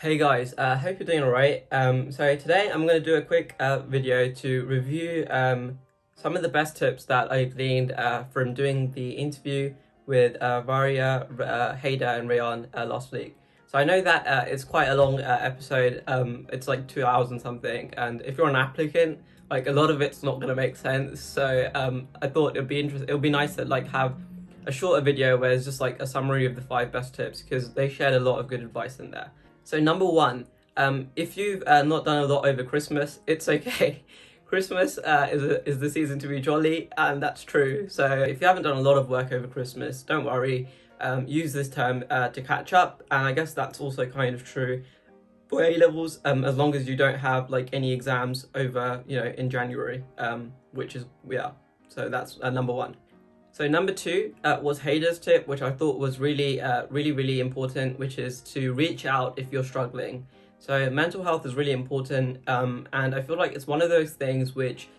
Hey guys, hope you're doing alright. So today I'm going to do a quick video to review some of the best tips that I've gleaned from doing the interview with Varia, Hader and Rayan last week. So I know that it's quite a long episode, it's like 2 hours and something, and if you're an applicant, like a lot of it's not going to make sense. So I thought it would be nice to like have a shorter video where it's just like a summary of the 5 best tips because they shared a lot of good advice in there. So number one, if you've not done a lot over Christmas, it's okay. Christmas is the season to be jolly, and that's true. So if you haven't done a lot of work over Christmas, don't worry. Use this term to catch up, and I guess that's also kind of true for A levels, as long as you don't have like any exams over, in January, which is yeah. So that's number one. So number two was Hader's tip, which I thought was really important, which is to reach out if you're struggling. So mental health is really important, and I feel like it's one of those things which,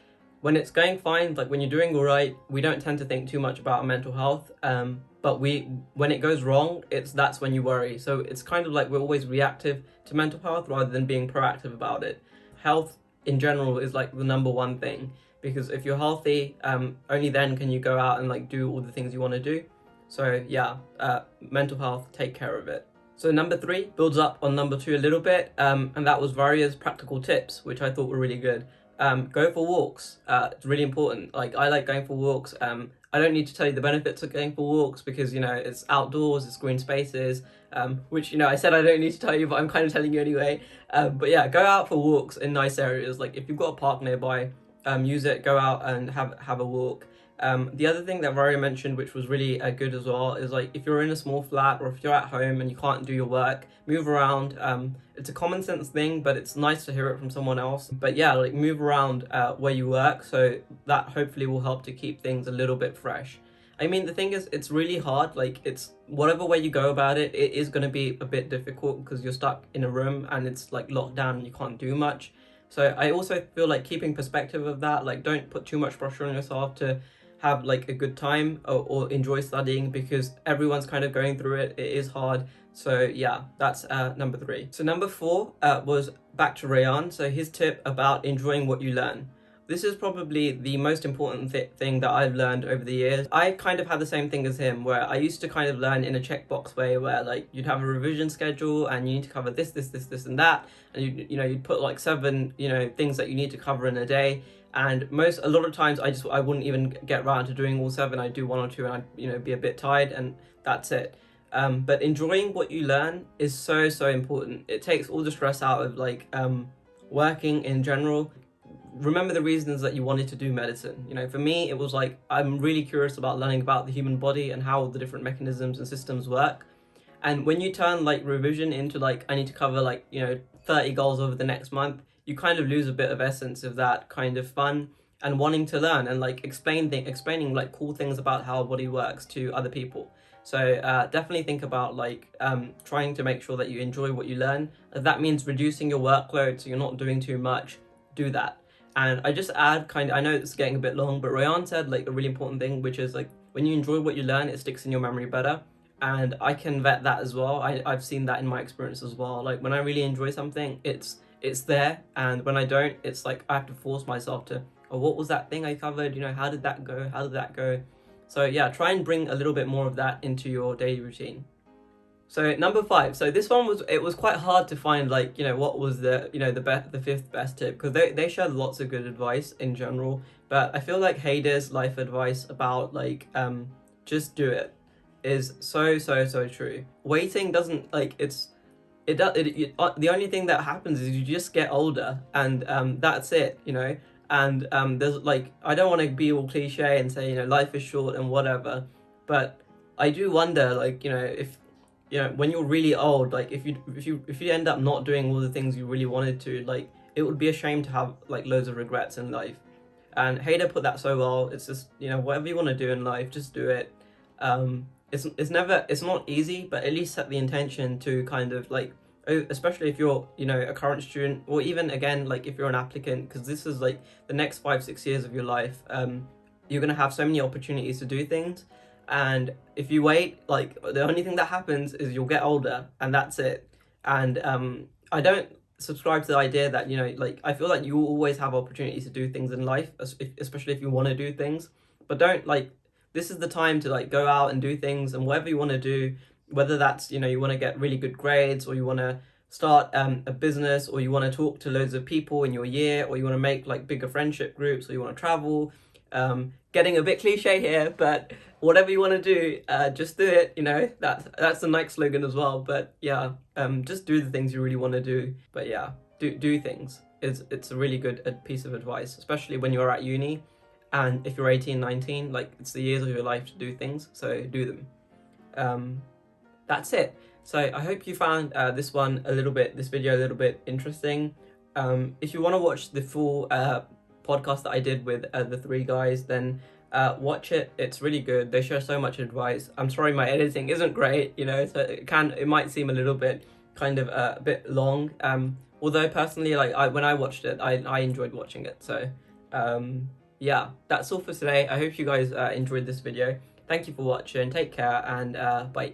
when it's going fine, like when you're doing all right, we don't tend to think too much about our mental health. But when it goes wrong, that's when you worry. So it's kind of like we're always reactive to mental health rather than being proactive about it. Health in general is like the number one thing, because if you're healthy, only then can you go out and like do all the things you want to do. So yeah, mental health, take care of it. So number three builds up on number two a little bit, and that was Varia's practical tips, which I thought were really good. Go for walks. It's really important. Like I like going for walks. I don't need to tell you the benefits of going for walks because it's outdoors, it's green spaces, which I said I don't need to tell you, but I'm kind of telling you anyway. But yeah, go out for walks in nice areas. Like if you've got a park nearby, use it. Go out and have a walk. The other thing that Varia mentioned, which was really good as well, is like if you're in a small flat or if you're at home and you can't do your work, move around. It's a common sense thing, but it's nice to hear it from someone else. But yeah, like move around where you work, so that hopefully will help to keep things a little bit fresh. I mean, the thing is, it's really hard. Like, it's whatever way you go about it, it is going to be a bit difficult because you're stuck in a room and it's like locked down and you can't do much. So I also feel like keeping perspective of that, like don't put too much pressure on yourself to have like a good time or enjoy studying, because everyone's kind of going through it. It is hard. So yeah, that's number three. So number four was back to Rayan. So his tip about enjoying what you learn. This is probably the most important thing that I've learned over the years. I kind of had the same thing as him, where I used to kind of learn in a checkbox way, where like you'd have a revision schedule and you need to cover this, and that, and you'd put like 7 things that you need to cover in a day. And a lot of times I wouldn't even get around to doing all 7. I'd do 1 or 2 and I'd be a bit tired, and that's it. But enjoying what you learn is so important. It takes all the stress out of like working in general. Remember the reasons that you wanted to do medicine. For me, it was like I'm really curious about learning about the human body and how the different mechanisms and systems work. And when you turn like revision into like I need to cover like 30 goals over the next month, you kind of lose a bit of essence of that kind of fun and wanting to learn and like explaining like cool things about how our body works to other people. So definitely think about like trying to make sure that you enjoy what you learn. If that means reducing your workload so you're not doing too much, do that. And I just add I know it's getting a bit long, but Rayan said like a really important thing, which is like when you enjoy what you learn, it sticks in your memory better. And I can vet that as well. I've seen that in my experience as well. Like when I really enjoy something, it's there, and when I don't, it's like I have to force myself to, oh, what was that thing I covered? How did that go? How did that go? So yeah, try and bring a little bit more of that into your daily routine. So number 5. So this one was quite hard to find like what was the fifth best tip, because they shared lots of good advice in general, but I feel like Hader's life advice about like just do it is so true. Waiting doesn't like the only thing that happens is you just get older, and that's it. And there's like I don't want to be all cliche and say life is short and whatever, but I do wonder like if when you're really old, like if you end up not doing all the things you really wanted to, like it would be a shame to have like loads of regrets in life. And Hader put that so well. It's just whatever you want to do in life, just do it. It's not easy, but at least set the intention to kind of like, especially if you're a current student, or even again like if you're an applicant, because this is like the next 5-6 years of your life. You're gonna have so many opportunities to do things, and if you wait, like the only thing that happens is you'll get older, and that's it. and I don't subscribe to the idea that, you know, like, I feel like you will always have opportunities to do things in life, especially if you want to do things, but don't, like, this is the time to, like, go out and do things, and whatever you want to do, whether that's, you know, you want to get really good grades, or you want to start a business, or you want to talk to loads of people in your year, or you want to make like bigger friendship groups, or you want to travel. Getting a bit cliche here, but whatever you want to do, just do it. You know, that's the Nike slogan as well. But yeah, just do the things you really want to do. But yeah, do things. It's a really good piece of advice, especially when you're at uni, and if you're 18, 19, like, it's the years of your life to do things. So do them. That's it. So I hope you found this video a little bit interesting. If you want to watch the full podcast that I did with the three guys, then watch it. It's really good. They share so much advice. I'm sorry my editing isn't great, you know, so it might seem a little bit kind of a bit long. Although personally, like, when I watched it, I enjoyed watching it. So yeah, that's all for today. I hope you guys enjoyed this video. Thank you for watching. Take care, and bye.